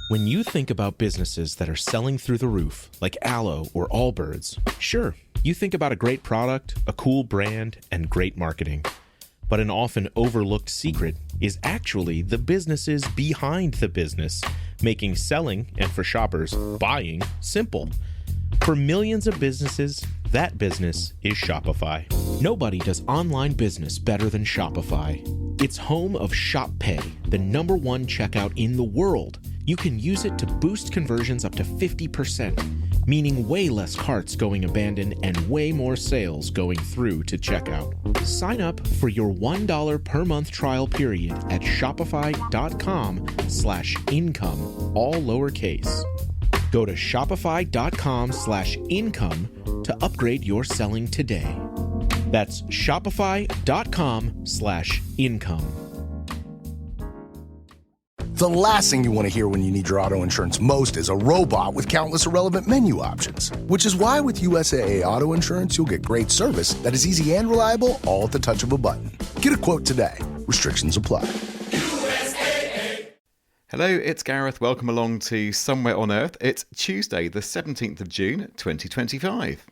When you think about businesses that are selling through the roof, like Aloe or Allbirds, sure, you think about a great product, a cool brand, and great marketing. But an often overlooked secret is actually the businesses behind the business, making selling, and for shoppers, buying, simple. For millions of businesses, that business is Shopify. Nobody does online business better than Shopify. It's home of Shop Pay, the #1 checkout in the world. You can use it to boost conversions up to 50%, meaning way less carts going abandoned and way more sales going through to checkout. Sign up for your $1 per month trial period at shopify.com/income, all lowercase. Go to shopify.com/income to upgrade your selling today. That's shopify.com/income. The last thing you want to hear when you need your auto insurance most is a robot with countless irrelevant menu options. Which is why with USAA Auto Insurance, you'll get great service that is easy and reliable, all at the touch of a button. Get a quote today. Restrictions apply. USAA. Hello, it's Gareth. Welcome along to Somewhere on Earth. It's Tuesday, the 17th of June, 2025.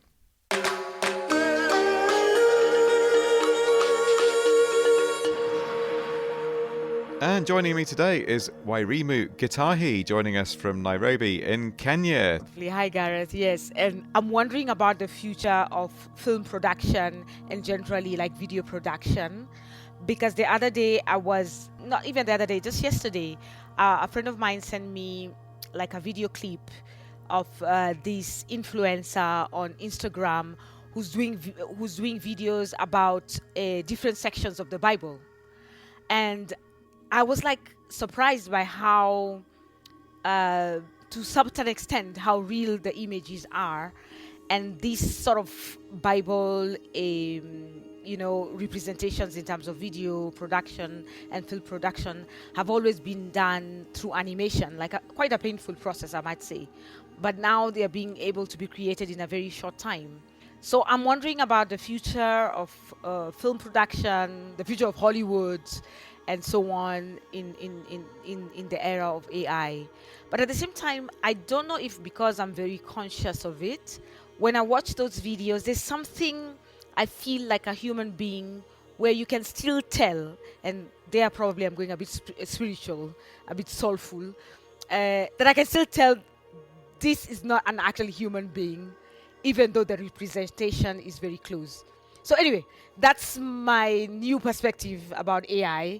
And joining me today is Wairimu Gitahi, joining us from Nairobi in Kenya. Hi, Gareth. Yes, and I'm wondering about the future of film production and generally like video production, because the other day just yesterday, a friend of mine sent me like a video clip of this influencer on Instagram who's doing videos about different sections of the Bible, and I was like surprised by how, to some extent, how real the images are, and these sort of Bible, representations in terms of video production and film production have always been done through animation, like quite a painful process, I might say. But now they are being able to be created in a very short time. So I'm wondering about the future of film production, the future of Hollywood, and so on in the era of AI. But at the same time, I don't know if because I'm very conscious of it, when I watch those videos, there's something I feel like a human being where you can still tell, and there probably I'm going a bit spiritual, a bit soulful, that I can still tell this is not an actual human being, even though the representation is very close. So anyway, that's my new perspective about AI,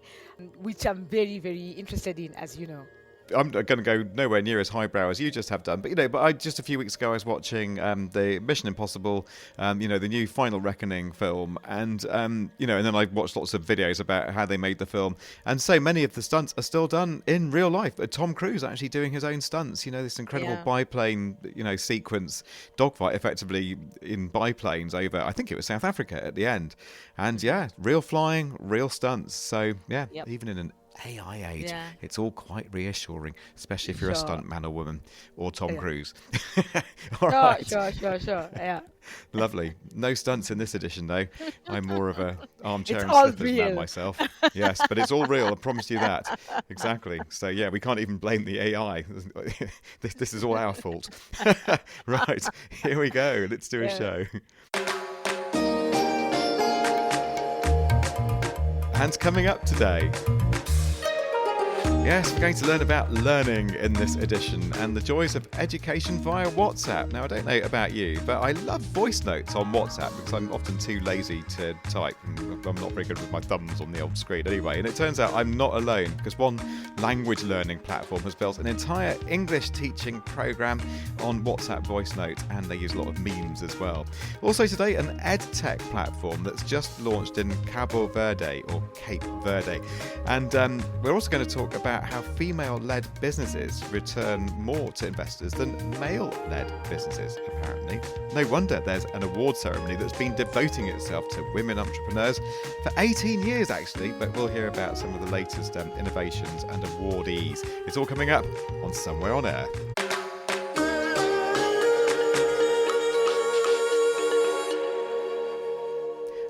which I'm very, very interested in, as you know. I'm going to go nowhere near as highbrow as you just have done, but just a few weeks ago I was watching the Mission Impossible, the new Final Reckoning film, and and then I watched lots of videos about how they made the film, and so many of the stunts are still done in real life. Tom Cruise actually doing his own stunts, this incredible biplane, sequence dogfight, effectively in biplanes over, I think it was South Africa at the end, and real flying, real stunts. So even in an AI age, it's all quite reassuring, especially if you're a stunt man or woman or Tom Cruise. All right. Sure. Yeah. Lovely. No stunts in this edition, though. I'm more of a armchair It's and all slippers real. man myself. Yes, but it's all real. I promise you that. Exactly. So we can't even blame the AI. This is all our fault. Right. Here we go. Let's do a show. And coming up today. Yes, we're going to learn about learning in this edition and the joys of education via WhatsApp. Now, I don't know about you, but I love voice notes on WhatsApp because I'm often too lazy to type. I'm not very good with my thumbs on the old screen anyway. And it turns out I'm not alone because one language learning platform has built an entire English teaching program on WhatsApp voice notes, and they use a lot of memes as well. Also today, an EdTech platform that's just launched in Cabo Verde, or Cape Verde. And we're also going to talk about how female-led businesses return more to investors than male-led businesses, apparently. No wonder there's an award ceremony that's been devoting itself to women entrepreneurs for 18 years, actually, but we'll hear about some of the latest innovations and awardees. It's all coming up on Somewhere on Earth.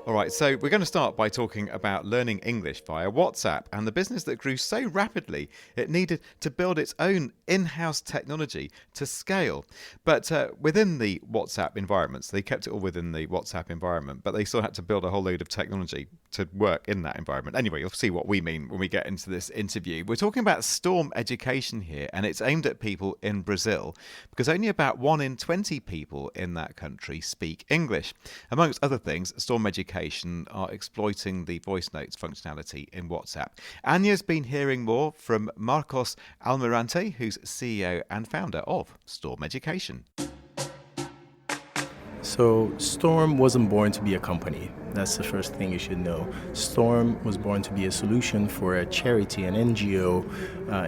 All All right, so we're going to start by talking about learning English via WhatsApp and the business that grew so rapidly it needed to build its own in-house technology to scale. But within the WhatsApp environments, they kept it all within the WhatsApp environment, but they still had to build a whole load of technology to work in that environment. Anyway, you'll see what we mean when we get into this interview. We're talking about Storm Education here, and it's aimed at people in Brazil because only about 1 in 20 people in that country speak English. Amongst other things, Storm Education are exploiting the voice notes functionality in WhatsApp. Anya's been hearing more from Marcos Almirante, who's CEO and founder of Storm Education. So Storm wasn't born to be a company. That's the first thing you should know. Storm was born to be a solution for a charity, an NGO,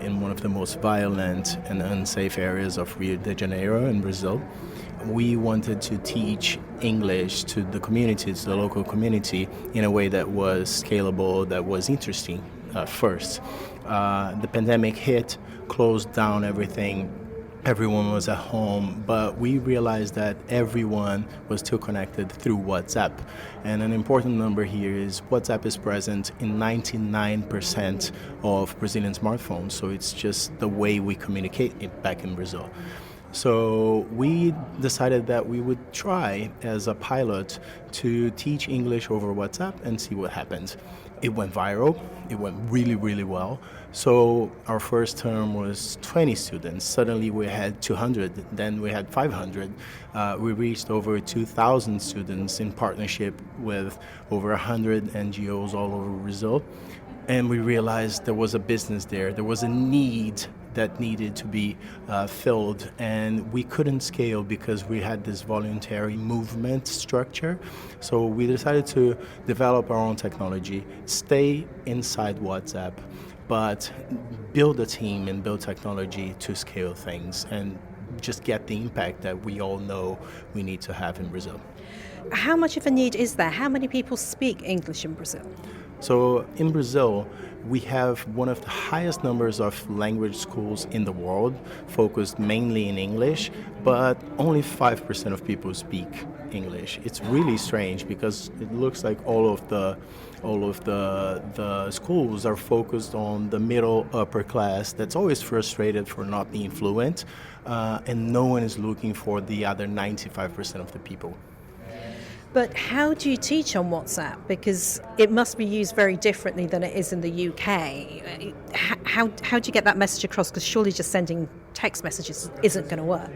in one of the most violent and unsafe areas of Rio de Janeiro in Brazil. We wanted to teach English to the community, to the local community, in a way that was scalable, that was interesting first. The pandemic hit, closed down everything. Everyone was at home, but we realized that everyone was still connected through WhatsApp. And an important number here is WhatsApp is present in 99% of Brazilian smartphones, so it's just the way we communicate back in Brazil. So we decided that we would try as a pilot to teach English over WhatsApp and see what happens. It went viral. It went really, really well. So our first term was 20 students. Suddenly we had 200. Then we had 500. We reached over 2,000 students in partnership with over 100 NGOs all over Brazil. And we realized there was a business there. There was a need that needed to be filled, and we couldn't scale because we had this voluntary movement structure. So we decided to develop our own technology, stay inside WhatsApp, but build a team and build technology to scale things and just get the impact that we all know we need to have in Brazil. How much of a need is there? How many people speak English in Brazil? So in Brazil, we have one of the highest numbers of language schools in the world, focused mainly in English, but only 5% of people speak English. It's really strange because it looks like all of the schools are focused on the middle upper class that's always frustrated for not being fluent, and no one is looking for the other 95% of the people. But how do you teach on WhatsApp? Because it must be used very differently than it is in the UK. How do you get that message across? Because surely just sending text messages isn't going to work.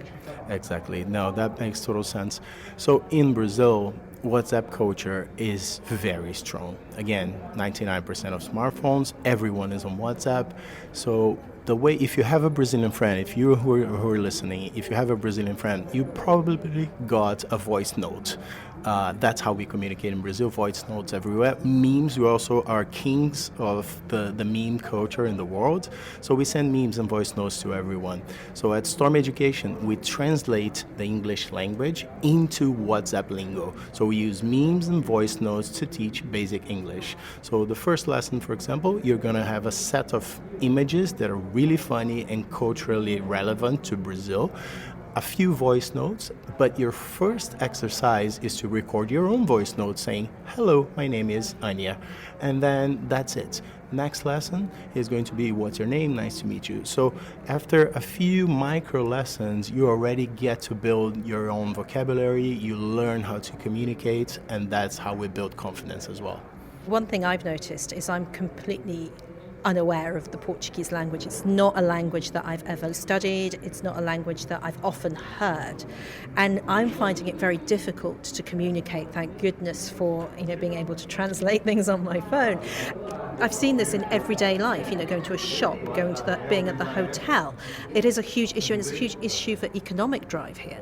Exactly. No, that makes total sense. So in Brazil, WhatsApp culture is very strong. Again, 99% of smartphones, everyone is on WhatsApp. So the way, if you have a Brazilian friend, if you who are listening, if you have a Brazilian friend, you probably got a voice note. That's how we communicate in Brazil, voice notes everywhere. Memes, we also are kings of the meme culture in the world. So we send memes and voice notes to everyone. So at Storm Education, we translate the English language into WhatsApp lingo. So we use memes and voice notes to teach basic English. So the first lesson, for example, you're going to have a set of images that are really funny and culturally relevant to Brazil. A few voice notes, but your first exercise is to record your own voice note saying, "Hello, my name is Anya," and then that's it. Next lesson is going to be, "What's your name? Nice to meet you." So after a few micro lessons, you already get to build your own vocabulary, you learn how to communicate, and that's how we build confidence as well. One thing I've noticed is I'm completely unaware of the Portuguese language. It's not a language that I've ever studied. It's not a language that I've often heard. And I'm finding it very difficult to communicate. Thank goodness for, being able to translate things on my phone. I've seen this in everyday life, going to a shop, being at the hotel. It is a huge issue, and it's a huge issue for economic drive here.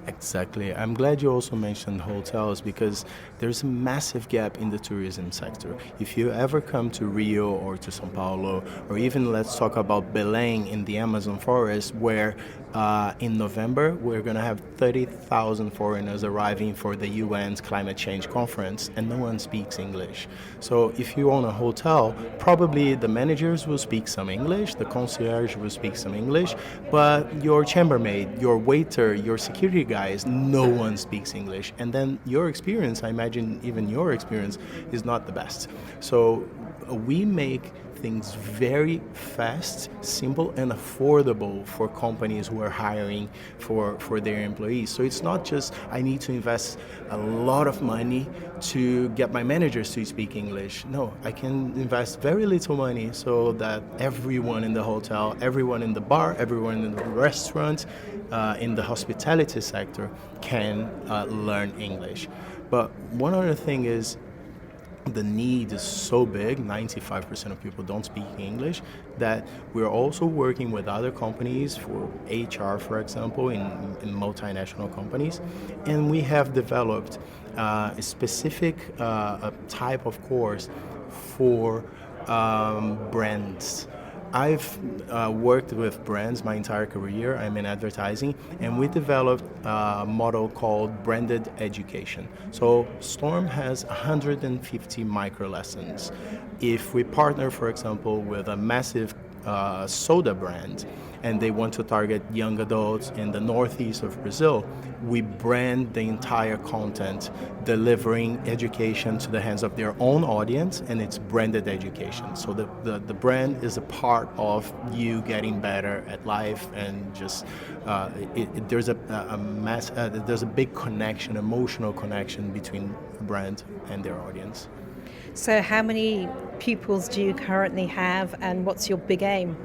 Exactly. I'm glad you also mentioned hotels because there's a massive gap in the tourism sector. If you ever come to Rio or to São Paulo, or even let's talk about Belém in the Amazon forest, where in November we're going to have 30,000 foreigners arriving for the UN's climate change conference, and no one speaks English. So if you own a hotel, probably the managers will speak some English, the concierge will speak some English, but your chambermaid, your waiter, your security guys, no one speaks English. And then your experience, I imagine even your experience, is not the best. So we make things very fast, simple, and affordable for companies who are hiring for their employees. So it's not just I need to invest a lot of money to get my managers to speak English. No, I can invest very little money so that everyone in the hotel, everyone in the bar, everyone in the restaurant, in the hospitality sector can learn English. But one other thing is, the need is so big, 95% of people don't speak English, that we're also working with other companies for HR, for example, in multinational companies. And we have developed a specific type of course for brands. I've worked with brands my entire career. I'm in advertising, and we developed a model called branded education. So Storm has 150 micro lessons. If we partner, for example, with a massive soda brand, and they want to target young adults in the northeast of Brazil, we brand the entire content, delivering education to the hands of their own audience, and it's branded education. So the brand is a part of you getting better at life, and just there's a big connection, emotional connection between a brand and their audience. So how many pupils do you currently have, and what's your big aim?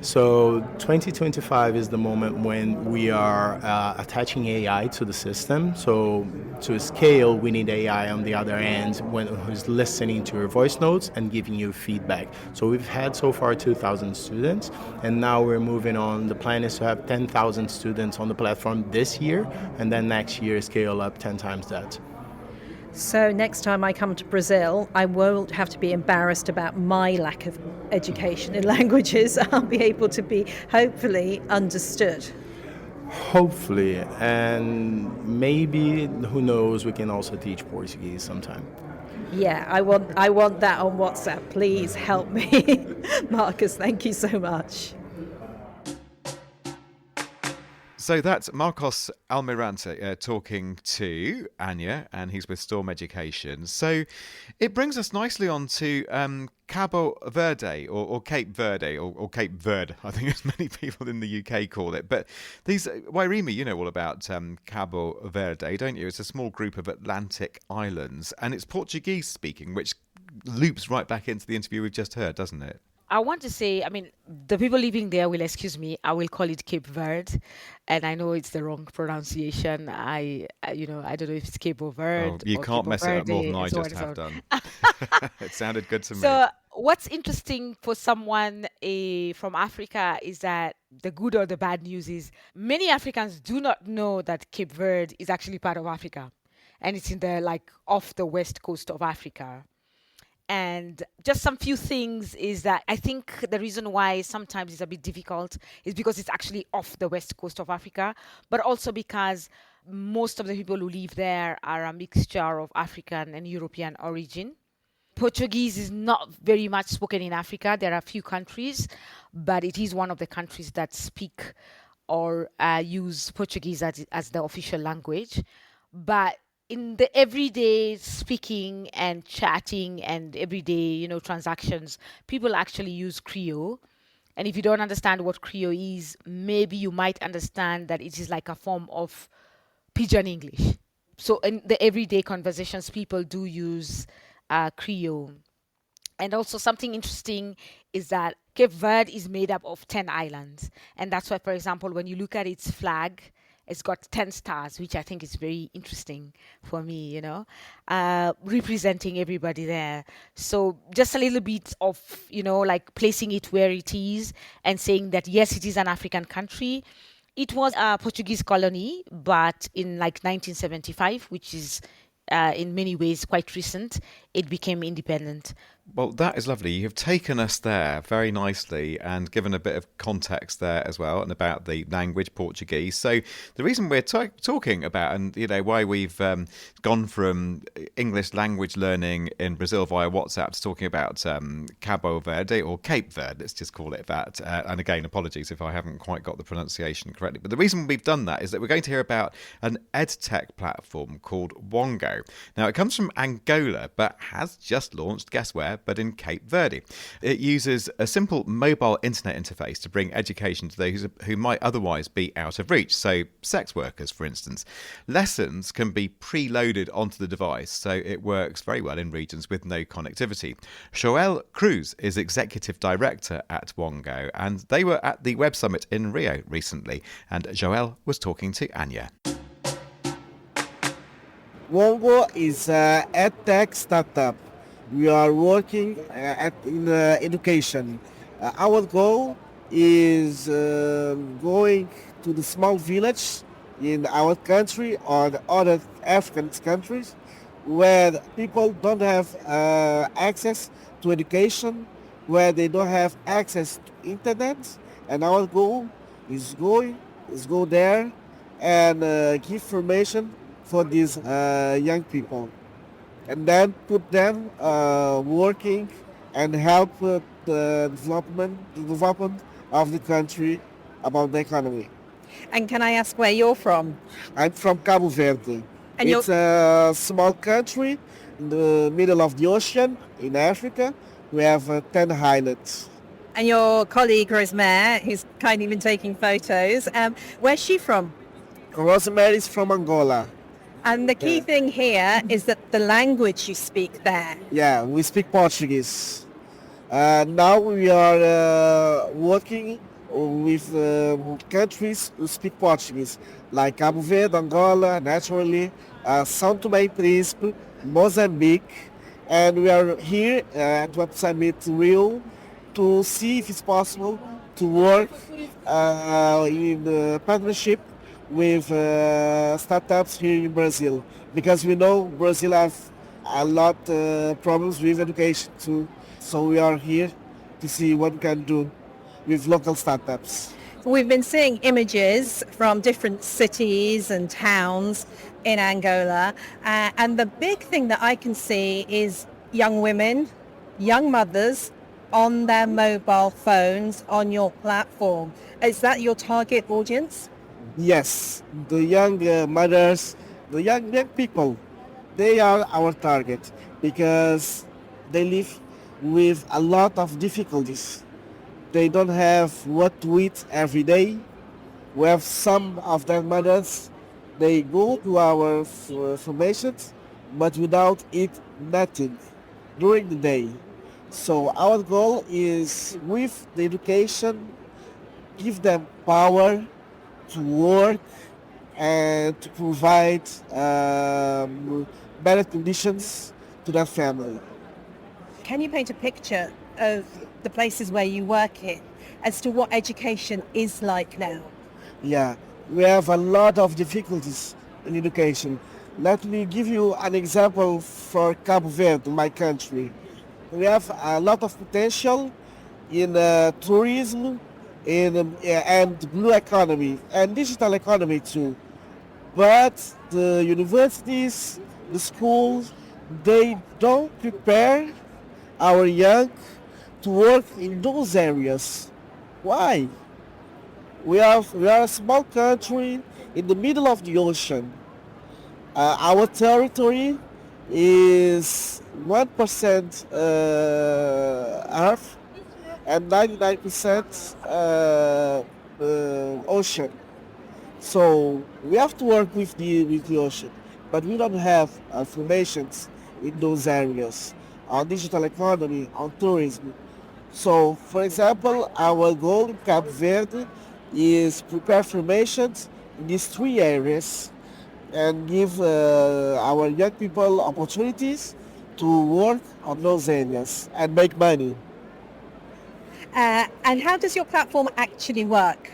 So 2025 is the moment when we are attaching AI to the system. So to scale, we need AI on the other end who's listening to your voice notes and giving you feedback. So we've had so far 2,000 students, and now we're moving on. The plan is to have 10,000 students on the platform this year, and then next year scale up 10 times that. So next time I come to Brazil, I won't have to be embarrassed about my lack of education in languages. I'll be able to be, hopefully, understood. Hopefully, and maybe, who knows, we can also teach Portuguese sometime. Yeah, I want that on WhatsApp. Please help me. Marcus, thank you so much. So that's Marcos Almirante talking to Anya, and he's with Storm Education. So it brings us nicely on to Cabo Verde, or Cape Verde, or Cape Verde, I think as many people in the UK call it. But these, Wairimu, you know all about Cabo Verde, don't you? It's a small group of Atlantic islands, and it's Portuguese speaking, which loops right back into the interview we've just heard, doesn't it? I want to say, the people living there will excuse me. I will call it Cape Verde, and I know it's the wrong pronunciation. I don't know if it's Cabo Verde. Oh, you or can't Cabo mess it up more Verde, than I so on just and so have on. done. It sounded good to me. So what's interesting for someone from Africa is that the good or the bad news is many Africans do not know that Cape Verde is actually part of Africa, and it's in the off the west coast of Africa. And just some few things is that I think the reason why sometimes it's a bit difficult is because it's actually off the west coast of Africa, but also because most of the people who live there are a mixture of African and European origin. Portuguese is not very much spoken in Africa. There are a few countries, but it is one of the countries that speak or use Portuguese as the official language. But in the everyday speaking and chatting and everyday, transactions, people actually use Creole. And if you don't understand what Creole is, maybe you might understand that it is like a form of Pidgin English. So in the everyday conversations, people do use Creole. And also something interesting is that Cape Verde is made up of 10 islands. And that's why, for example, when you look at its flag, it's got 10 stars, which I think is very interesting for me, representing everybody there. So just a little bit of, placing it where it is and saying that, yes, it is an African country. It was a Portuguese colony, but in 1975, which is in many ways quite recent, it became independent. Well, that is lovely. You have taken us there very nicely and given a bit of context there as well, and about the language Portuguese. So the reason we're talking about, and why we've gone from English language learning in Brazil via WhatsApp to talking about Cabo Verde, or Cape Verde, let's just call it that. And again, apologies if I haven't quite got the pronunciation correctly. But the reason we've done that is that we're going to hear about an EdTech platform called Wongo. Now, it comes from Angola, but has just launched, guess where, but in Cape Verde. It uses a simple mobile internet interface to bring education to those who might otherwise be out of reach, so sex workers, for instance. Lessons can be preloaded onto the device, so it works very well in regions with no connectivity. Joel Cruz is Executive Director at Wongo, and they were at the Web Summit in Rio recently, and Joel was talking to Anya. Wongo is an EdTech startup. We are working in education. Our goal is going to the small village in our country or the other African countries where people don't have access to education, where they don't have access to internet. And our goal is go there and give information for these young people, and then put them working and help the development of the country about the economy. And can I ask where you're from? I'm from Cabo Verde. And it's a small country in the middle of the ocean in Africa. We have 10 islands. And your colleague Rosemary, who's kindly been taking photos, where's she from? Rosemary is from Angola. And the key thing here is that the language you speak there. Yeah, we speak Portuguese. Now we are working with countries who speak Portuguese, like Cabo Verde, Angola, naturally, São Tomé and Príncipe, Mozambique, and we are here at Web Summit Rio to see if it's possible to work in partnership with startups here in Brazil, because we know Brazil has a lot problems with education too. So we are here to see what we can do with local startups. We've been seeing images from different cities and towns in Angola, and the big thing that I can see is young women, young mothers on their mobile phones on your platform. Is that your target audience? Yes, the young mothers, the young people, they are our target because they live with a lot of difficulties. They don't have what to eat every day. We have some of their mothers, they go to our formations, but without eat nothing during the day. So our goal is, with the education, give them power to work and to provide better conditions to their family. Can you paint a picture of the places where you work in as to what education is like now? Yeah, we have a lot of difficulties in education. Let me give you an example for Cabo Verde, my country. We have a lot of potential in tourism, and blue economy and digital economy too. But the universities, the schools, they don't prepare our young to work in those areas. Why? We are a small country in the middle of the ocean. Our territory is 1% Earth and 99% ocean. So we have to work with the ocean, but we don't have formations in those areas, on digital economy, on tourism. So, for example, our goal in Cabo Verde is prepare formations in these three areas and give our young people opportunities to work on those areas and make money. And how does your platform actually work?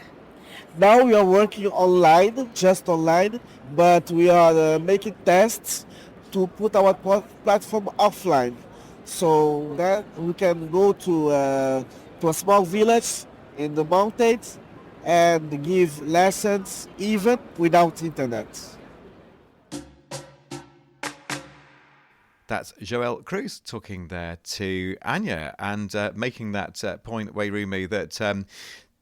Now we are working online, just online, but we are making tests to put our platform offline. so that we can go to a small village in the mountains and give lessons even without internet. That's Joel Cruz talking there to Anya and making that point, Wairimu, that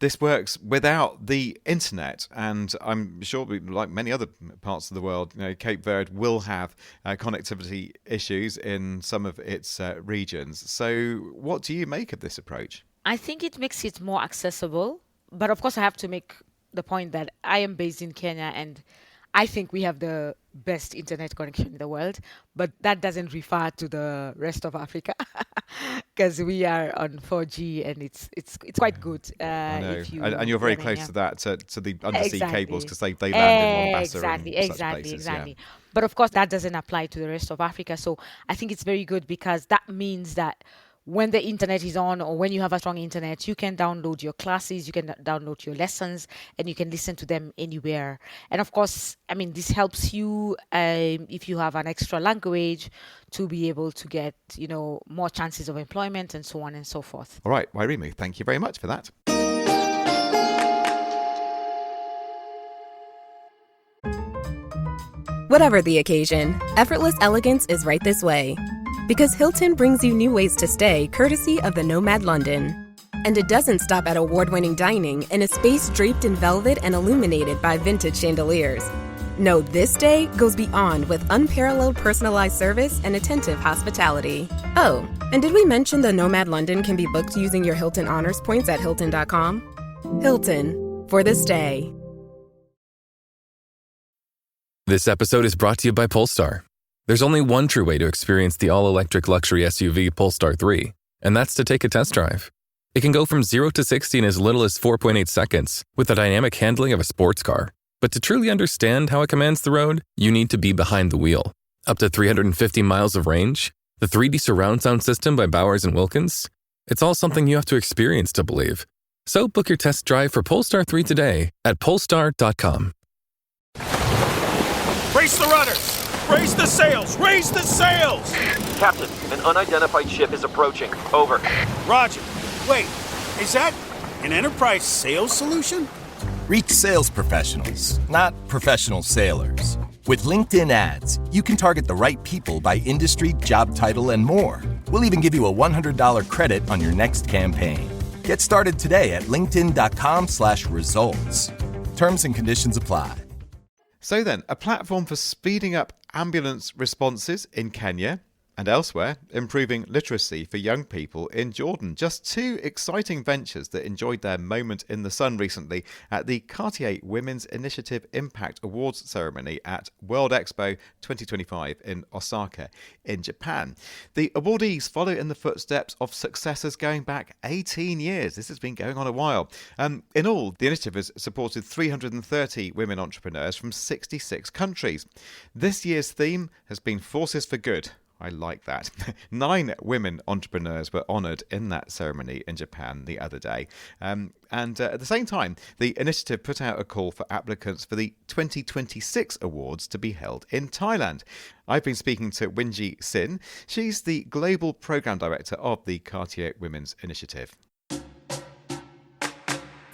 this works without the internet. And I'm sure, like many other parts of the world, Cape Verde will have connectivity issues in some of its regions. So what do you make of this approach? I think it makes it more accessible. But of course, I have to make the point that I am based in Kenya and I think we have the best internet connection in the world, but that doesn't refer to the rest of Africa because we are on 4G and it's quite good. I know. If you and you're very close to that, to the undersea cables, because they land in Mombasa and such places. Exactly. Yeah. But of course, that doesn't apply to the rest of Africa. So I think it's very good because that means that when the internet is on or when you have a strong internet, you can download your classes, you can download your lessons, and you can listen to them anywhere. And of course, I mean, this helps you if you have an extra language to be able to get, more chances of employment and so on and so forth. All right, Wairimu, thank you very much for that. Whatever the occasion, effortless elegance is right this way. Because Hilton brings you new ways to stay courtesy of the Nomad London. And it doesn't stop at award-winning dining in a space draped in velvet and illuminated by vintage chandeliers. No, this day goes beyond with unparalleled personalized service and attentive hospitality. Oh, and did we mention the Nomad London can be booked using your Hilton Honors points at Hilton.com? Hilton, for the stay. This episode is brought to you by Polestar. There's only one true way to experience the all-electric luxury SUV Polestar 3, and that's to take a test drive. It can go from 0 to 60 in as little as 4.8 seconds with the dynamic handling of a sports car. But to truly understand how it commands the road, you need to be behind the wheel. Up to 350 miles of range, the 3D surround sound system by Bowers & Wilkins. It's all something you have to experience to believe. So book your test drive for Polestar 3 today at Polestar.com. Brace the rudders! Raise the sails! Raise the sails! Captain, an unidentified ship is approaching. Over. Roger. Wait, is that an enterprise sales solution? Reach sales professionals, not professional sailors. With LinkedIn ads, you can target the right people by industry, job title, and more. We'll even give you a $100 credit on your next campaign. Get started today at linkedin.com/results. Terms and conditions apply. So then, a platform for speeding up ambulance responses in Kenya and elsewhere, improving literacy for young people in Jordan. Just two exciting ventures that enjoyed their moment in the sun recently at the Cartier Women's Initiative Impact Awards ceremony at World Expo 2025 in Osaka, in Japan. The awardees follow in the footsteps of successors going back 18 years. This has been going on a while. In all, the initiative has supported 330 women entrepreneurs from 66 countries. This year's theme has been Forces for Good. I like that. 9 women entrepreneurs were honoured in that ceremony in Japan the other day. And at the same time, the initiative put out a call for applicants for the 2026 awards to be held in Thailand. I've been speaking to Wingee Sin. She's the Global Programme Director of the Cartier Women's Initiative.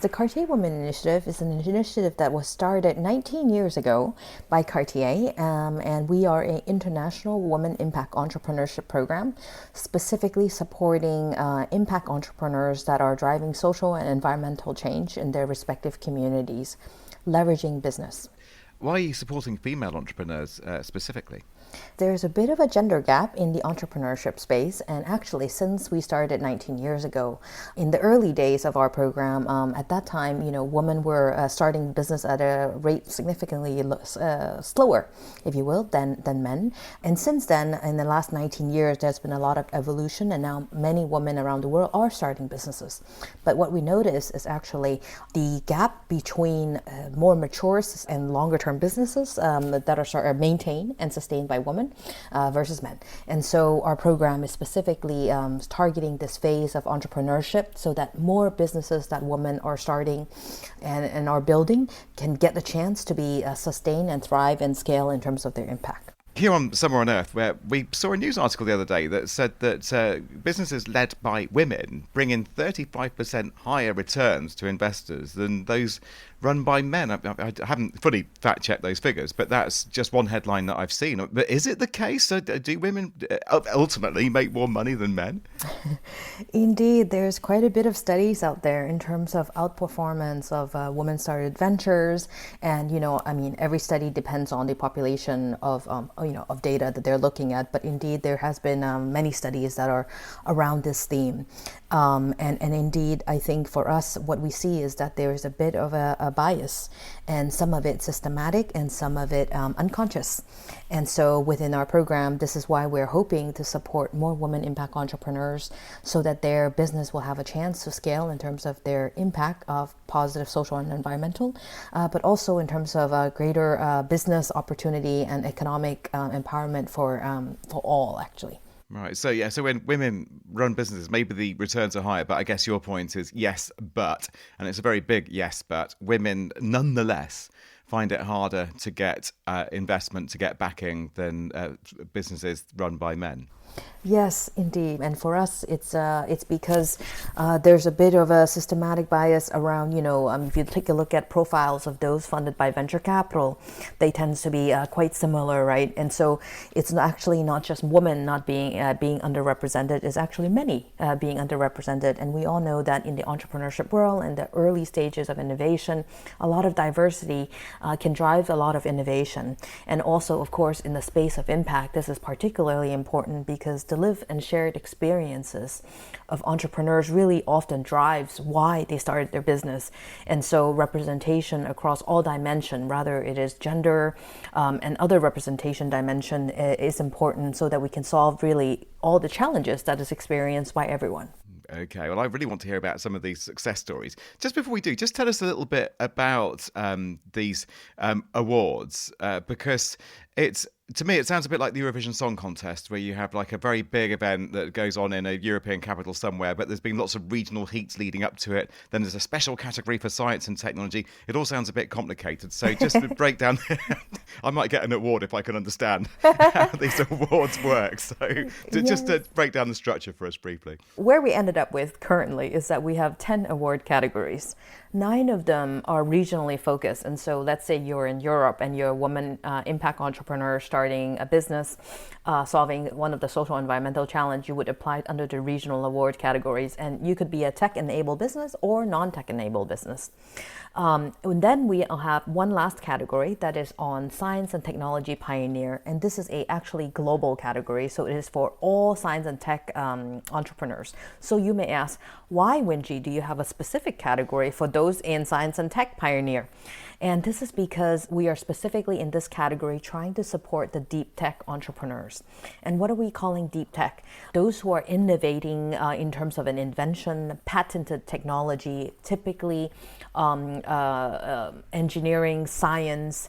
The Cartier Women Initiative is an initiative that was started 19 years ago by Cartier, and we are an international women impact entrepreneurship program, specifically supporting impact entrepreneurs that are driving social and environmental change in their respective communities, leveraging business. Why are you supporting female entrepreneurs specifically? There's a bit of a gender gap in the entrepreneurship space, and actually since we started 19 years ago, in the early days of our program, at that time, women were starting business at a rate significantly slower, if you will, than men. And since then, in the last 19 years, there's been a lot of evolution, and now many women around the world are starting businesses. But what we notice is actually the gap between more mature and longer term businesses that are maintained and sustained by women versus men. And so our program is specifically targeting this phase of entrepreneurship so that more businesses that women are starting and are building can get the chance to be sustained and thrive and scale in terms of their impact. Here on Somewhere on Earth, where we saw a news article the other day that said that businesses led by women bring in 35% higher returns to investors than those run by men. I haven't fully fact-checked those figures, but that's just one headline that I've seen. But is it the case? Do women ultimately make more money than men? Indeed, there's quite a bit of studies out there in terms of outperformance of women-started ventures. And, every study depends on the population of data that they're looking at. But indeed, there has been many studies that are around this theme. And indeed, I think for us, what we see is that there is a bit of a bias, and some of it systematic and some of it unconscious. And so within our program, this is why we're hoping to support more women impact entrepreneurs so that their business will have a chance to scale in terms of their impact of positive social and environmental, but also in terms of greater business opportunity and economic empowerment for all, actually. Right. So when women run businesses, maybe the returns are higher, but I guess your point is yes, but, and it's a very big yes, but women nonetheless find it harder to get investment, to get backing than businesses run by men. Yes, indeed. And for us, it's because there's a bit of a systematic bias around, if you take a look at profiles of those funded by venture capital, they tend to be quite similar, right? And so it's actually not just women not being underrepresented, it's actually many being underrepresented. And we all know that in the entrepreneurship world and the early stages of innovation, a lot of diversity can drive a lot of innovation. And also, of course, in the space of impact, this is particularly important because the lived and shared experiences of entrepreneurs really often drives why they started their business. And so representation across all dimension, whether it is gender and other representation dimension, is important so that we can solve really all the challenges that is experienced by everyone. Okay, well, I really want to hear about some of these success stories. Just before we do, just tell us a little bit about these awards, because to me, it sounds a bit like the Eurovision Song Contest, where you have like a very big event that goes on in a European capital somewhere, but there's been lots of regional heats leading up to it. Then there's a special category for science and technology. It all sounds a bit complicated. So just to break down, I might get an award if I can understand how these awards work. So just to break down the structure for us briefly. Where we ended up with currently is that we have 10 award categories. 9 of them are regionally focused. And so let's say you're in Europe and you're a woman impact entrepreneur starting a business, solving one of the social environmental challenge, you would apply it under the regional award categories. And you could be a tech-enabled business or non-tech-enabled business. And then we have one last category that is on science and technology pioneer. And this is a actually global category. So it is for all science and tech entrepreneurs. So you may ask, why, Wingee, do you have a specific category for those in science and tech pioneer? And this is because we are specifically in this category trying to support the deep tech entrepreneurs. And what are we calling deep tech? Those who are innovating in terms of an invention, patented technology, typically engineering, science,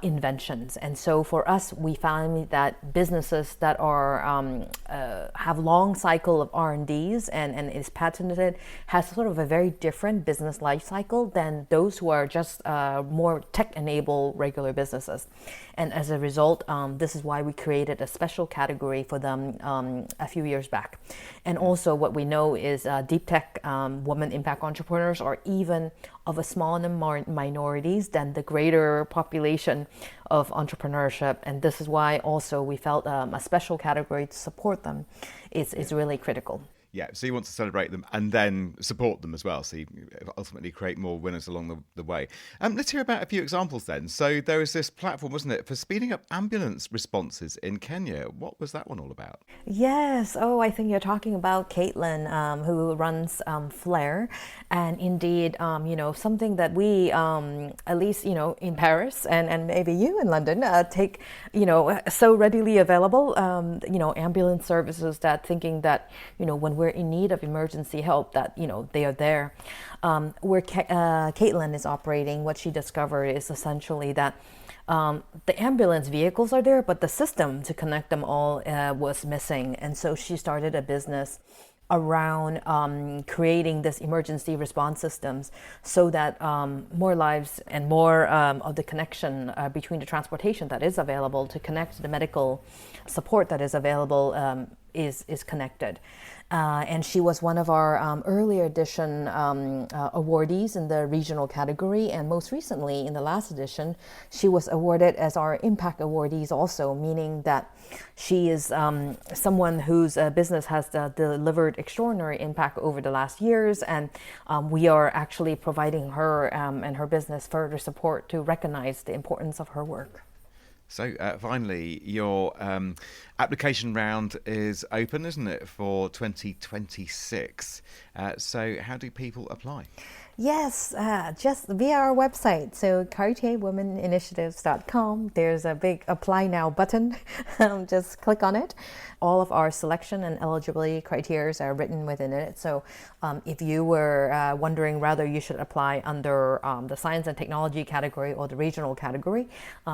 inventions. And so for us, we find that businesses that are have long cycle of R&Ds and is patented has sort of a very different business life cycle than those who are just more tech-enabled regular businesses. And as a result, this is why we created a special category for them a few years back. And also what we know is deep tech women impact entrepreneurs are even of a smaller minorities than the greater population of entrepreneurship. And this is why also we felt a special category to support them is really critical. Yeah, so you want to celebrate them and then support them as well. So you ultimately create more winners along the way. Let's hear about a few examples then. So there was this platform, wasn't it, for speeding up ambulance responses in Kenya. What was that one all about? Yes. Oh, I think you're talking about Caitlin, who runs Flare. And indeed, something that we, at least, in Paris and maybe you in London, take, so readily available, ambulance services that thinking that, when we're in need of emergency help, that they are there. Where Caitlin is operating, what she discovered is essentially that the ambulance vehicles are there, but the system to connect them all was missing. And so she started a business around creating this emergency response systems so that more lives and more of the connection between the transportation that is available to connect to the medical support that is available is connected. And she was one of our earlier edition awardees in the regional category, and most recently in the last edition she was awarded as our impact awardees also, meaning that she is someone whose business has delivered extraordinary impact over the last years, and we are actually providing her and her business further support to recognize the importance of her work. So finally, your application round is open, isn't it, for 2026? So how do people apply? Yes, just via our website. So CartierWomenInitiatives.com. There's a big apply now button. Just click on it. All of our selection and eligibility criteria are written within it. So if you were wondering whether you should apply under the science and technology category or the regional category,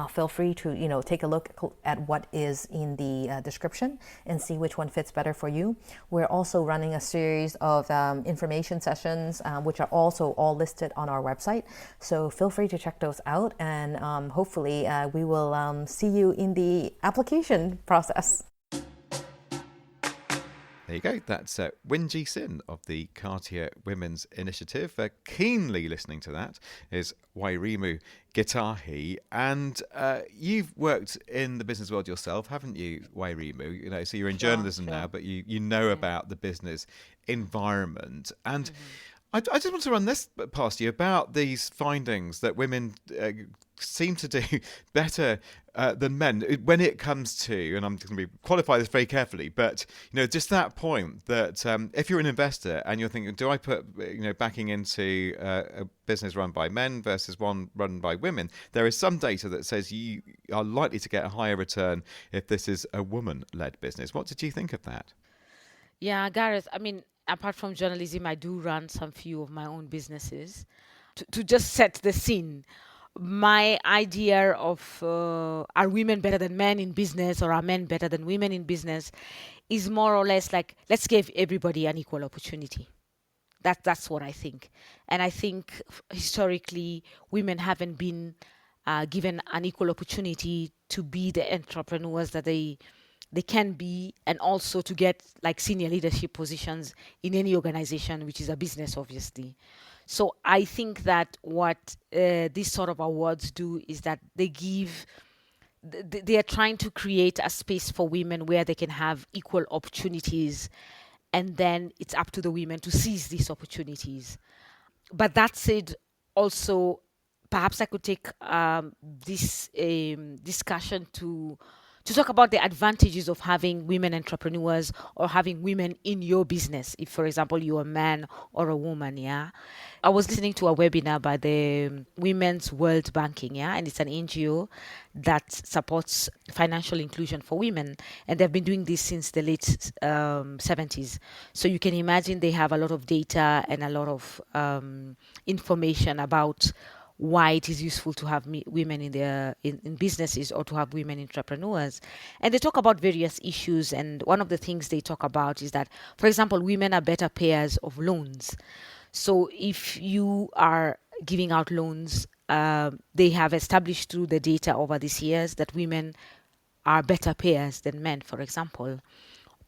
feel free to take a look at what is in the description and see which one fits better for you. We're also running a series of information sessions, which are also all listed on our website. So feel free to check those out, and hopefully we will see you in the application process. There you go. That's Wingee Sin of the Cartier Women's Initiative. Keenly listening to that is Wairimu Gitahi. And you've worked in the business world yourself, haven't you, Wairimu? So you're in journalism now, but you know about the business environment. And I just want to run this past you about these findings that women seem to do better than men when it comes to, and I'm going to qualify this very carefully, but just that point that if you're an investor and you're thinking, do I put backing into a business run by men versus one run by women, there is some data that says you are likely to get a higher return if this is a woman-led business. What did you think of that? Yeah, Gareth, apart from journalism, I do run some few of my own businesses. To just set the scene, my idea of are women better than men in business, or are men better than women in business, is more or less like, let's give everybody an equal opportunity. That's what I think. And I think historically women haven't been given an equal opportunity to be the entrepreneurs that they can be, and also to get like senior leadership positions in any organization, which is a business, obviously. So I think that what these sort of awards do is that they are trying to create a space for women where they can have equal opportunities, and then it's up to the women to seize these opportunities. But that said, also, perhaps I could take this discussion to talk about the advantages of having women entrepreneurs or having women in your business. If, for example, you're a man or a woman, yeah. I was listening to a webinar by the Women's World Banking, yeah, and it's an NGO that supports financial inclusion for women, and they've been doing this since the late 70s. So you can imagine they have a lot of data and a lot of information about why it is useful to have women in businesses, or to have women entrepreneurs. And they talk about various issues, and one of the things they talk about is that, for example, women are better payers of loans. So if you are giving out loans, they have established through the data over these years that women are better payers than men, for example,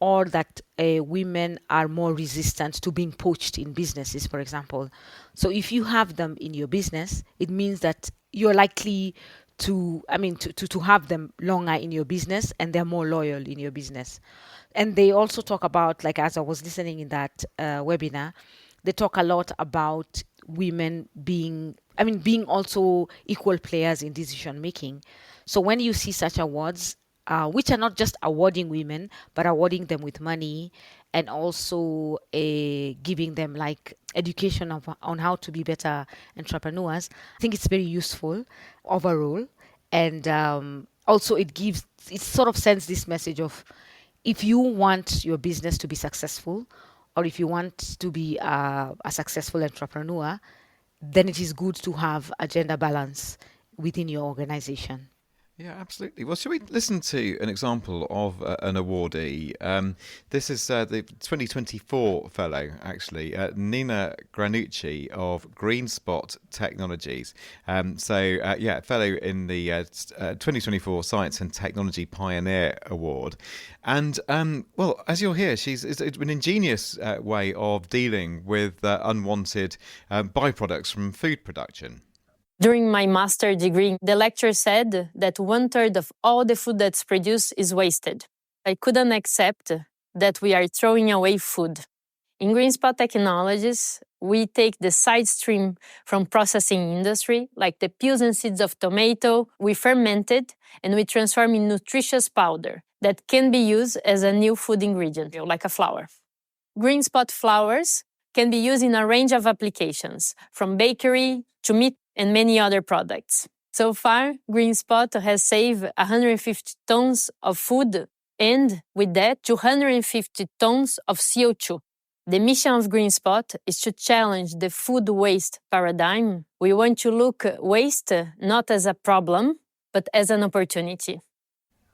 or that women are more resistant to being poached in businesses, for example. So if you have them in your business, it means that you're likely to have them longer in your business, and they're more loyal in your business. And they also talk about, like, as I was listening in that webinar, they talk a lot about women being also equal players in decision making. So when you see such awards, which are not just awarding women, but awarding them with money, and also giving them like education on how to be better entrepreneurs, I think it's very useful overall. And also it sort of sends this message of, if you want your business to be successful, or if you want to be a successful entrepreneur, then it is good to have a gender balance within your organization. Yeah, absolutely. Well, shall we listen to an example of an awardee? This is the 2024 fellow, actually, Nina Granucci of Green Spot Technologies. Fellow in the 2024 Science and Technology Pioneer Award. And, as you'll hear, it's an ingenious way of dealing with unwanted byproducts from food production. During my master's degree, the lecturer said that 1/3 of all the food that's produced is wasted. I couldn't accept that we are throwing away food. In GreenSpot Technologies, we take the side stream from processing industry, like the peels and seeds of tomato, we ferment it, and we transform in nutritious powder that can be used as a new food ingredient, like a flour. GreenSpot flours can be used in a range of applications, from bakery to meat and many other products. So far, GreenSpot has saved 150 tons of food and, with that, 250 tons of CO2. The mission of GreenSpot is to challenge the food waste paradigm. We want to look at waste not as a problem, but as an opportunity.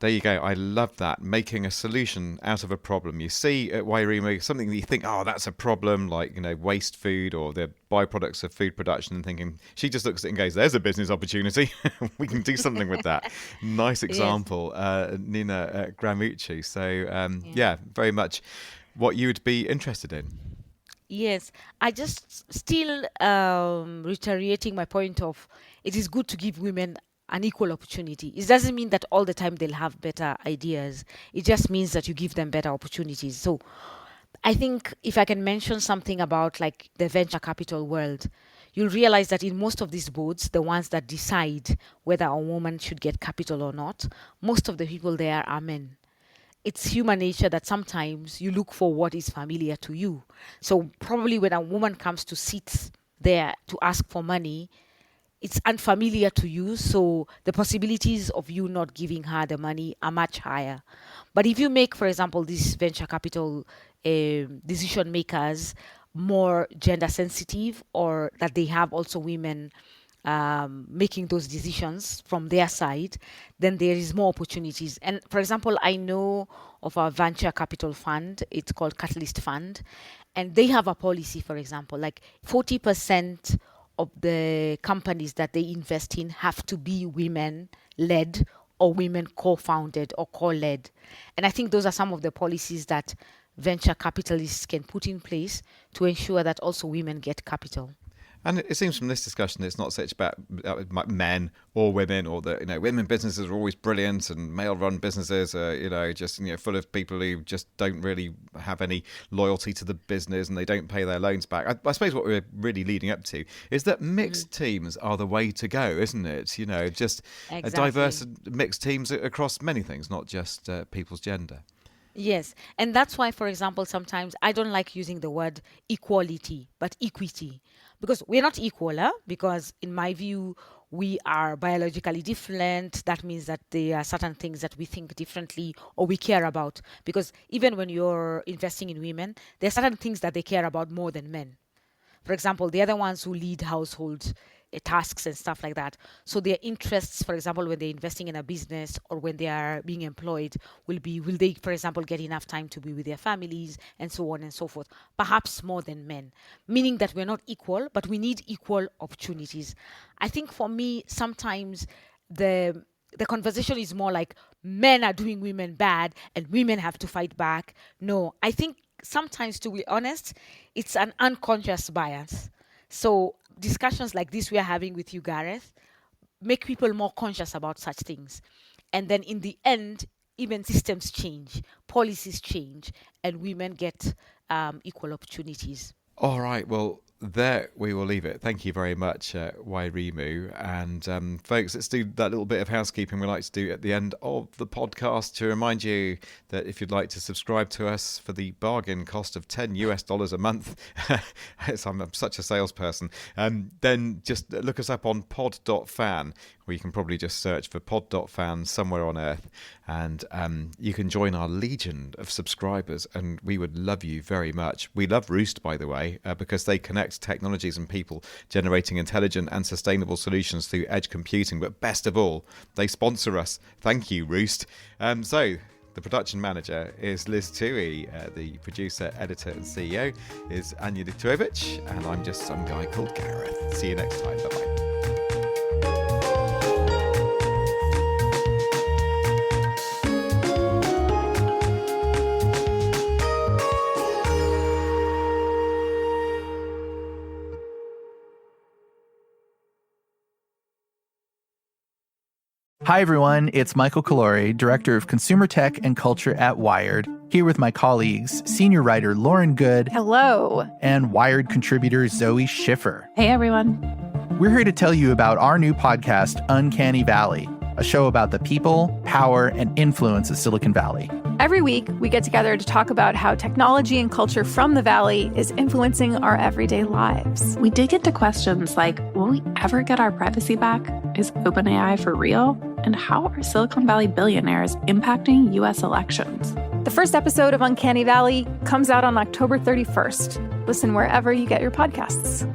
There you go. I love that. Making a solution out of a problem. You see at Wairimu something that you think, oh, that's a problem, like, waste food or the byproducts of food production, and thinking, she just looks at it and goes, there's a business opportunity. We can do something with that. Nice example, yes. Nina Gramucci. So, very much what you would be interested in. Yes, I just still reiterating my point of it is good to give women an equal opportunity. It doesn't mean that all the time they'll have better ideas. It just means that you give them better opportunities. So I think if I can mention something about like the venture capital world, you'll realize that in most of these boards, the ones that decide whether a woman should get capital or not, most of the people there are men. It's human nature that sometimes you look for what is familiar to you. So probably when a woman comes to sit there to ask for money, it's unfamiliar to you, so the possibilities of you not giving her the money are much higher. But if you make, for example, these venture capital decision makers more gender sensitive, or that they have also women making those decisions from their side, then there is more opportunities. And for example, I know of a venture capital fund, it's called Catalyst Fund, and they have a policy, for example, like 40% of the companies that they invest in have to be women-led or women co-founded or co-led. And I think those are some of the policies that venture capitalists can put in place to ensure that also women get capital. And it seems from this discussion, it's not such about men or women, or that women businesses are always brilliant and male-run businesses are just full of people who just don't really have any loyalty to the business and they don't pay their loans back. I suppose what we're really leading up to is that mixed teams are the way to go, isn't it? Just exactly. Diverse mixed teams across many things, not just people's gender. Yes, and that's why, for example, sometimes I don't like using the word equality, but equity. Because we're not equal, because in my view, we are biologically different. That means that there are certain things that we think differently or we care about. Because even when you're investing in women, there are certain things that they care about more than men. For example, they're the ones who lead household tasks and stuff like that. So their interests, for example, when they're investing in a business or when they are being employed, will they, for example, get enough time to be with their families and so on and so forth, perhaps more than men, meaning that we're not equal, but we need equal opportunities. I think for me, sometimes the conversation is more like men are doing women bad and women have to fight back. No, I think sometimes, to be honest, it's an unconscious bias. So discussions like this we are having with you, Gareth, make people more conscious about such things. And then in the end, even systems change, policies change, and women get equal opportunities. All right, well, there we will leave it. Thank you very much, Wairimu. And folks, let's do that little bit of housekeeping we like to do at the end of the podcast to remind you that if you'd like to subscribe to us for the bargain cost of $10 a month, I'm such a salesperson, then just look us up on pod.fan, where you can probably just search for pod.fan somewhere on earth, and you can join our legion of subscribers, and we would love you very much. We love Roost, by the way, because they connect connect technologies and people, generating intelligent and sustainable solutions through edge computing. But best of all, they sponsor us. Thank you, Roost. So the production manager is Liz Tui. The producer, editor and CEO is Anya Lutovic. And I'm just some guy called Gareth. See you next time. Bye-bye. Hi, everyone. It's Michael Calore, Director of Consumer Tech and Culture at Wired, here with my colleagues, senior writer Lauren Good. Hello. And Wired contributor Zoe Schiffer. Hey, everyone. We're here to tell you about our new podcast, Uncanny Valley, a show about the people, power, and influence of Silicon Valley. Every week, we get together to talk about how technology and culture from the Valley is influencing our everyday lives. We dig into questions like, will we ever get our privacy back? Is OpenAI for real? And how are Silicon Valley billionaires impacting U.S. elections? The first episode of Uncanny Valley comes out on October 31st. Listen wherever you get your podcasts.